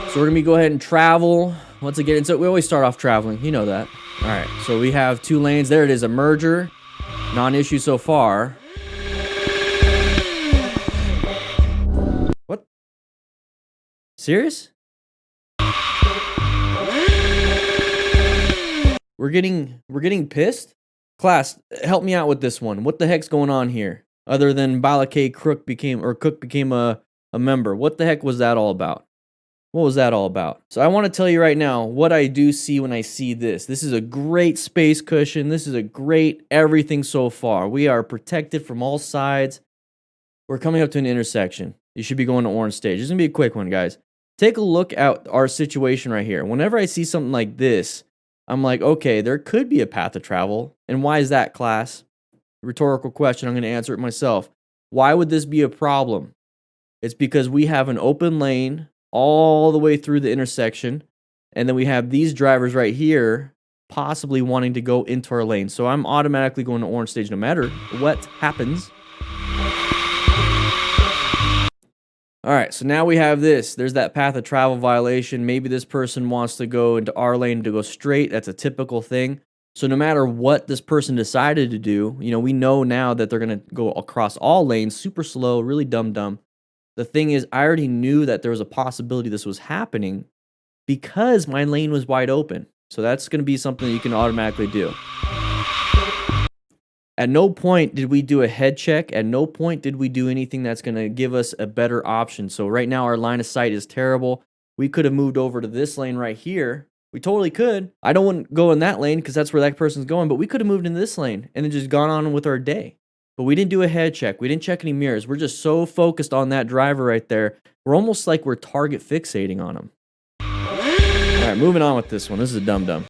So we're gonna go ahead and travel. Once again, so we always start off traveling. You know that. All right. So we have 2 lanes. There it is, a merger. Non-issue so far. What? Serious? We're getting pissed? Class, help me out with this one. What the heck's going on here? Other than Balakay Cook became a member. What the heck was that all about? What was that all about? So I want to tell you right now what I do see when I see this. This is a great space cushion. This is a great everything so far. We are protected from all sides. We're coming up to an intersection. You should be going to orange stage. This is going to be a quick one, guys. Take a look at our situation right here. Whenever I see something like this, I'm like, okay, there could be a path of travel. And why is that, class? Rhetorical question. I'm going to answer it myself. Why would this be a problem? It's because we have an open lane all the way through the intersection, and then we have these drivers right here possibly wanting to go into our lane. So I'm automatically going to orange stage no matter what happens. All right, so now we have this. There's that path of travel violation. Maybe this person wants to go into our lane to go straight. That's a typical thing. So no matter what this person decided to do, you know, we know now that they're going to go across all lanes super slow, really dumb. The thing is, I already knew that there was a possibility this was happening because my lane was wide open. So that's going to be something that you can automatically do. At no point did we do a head check. At no point did we do anything that's going to give us a better option. So right now our line of sight is terrible. We could have moved over to this lane right here. We totally could. I don't want to go in that lane because that's where that person's going, but we could have moved into this lane and then just gone on with our day. But we didn't do a head check. We didn't check any mirrors. We're just so focused on that driver right there. We're almost like we're target fixating on him. All right, moving on with this one. This is a dum-dum.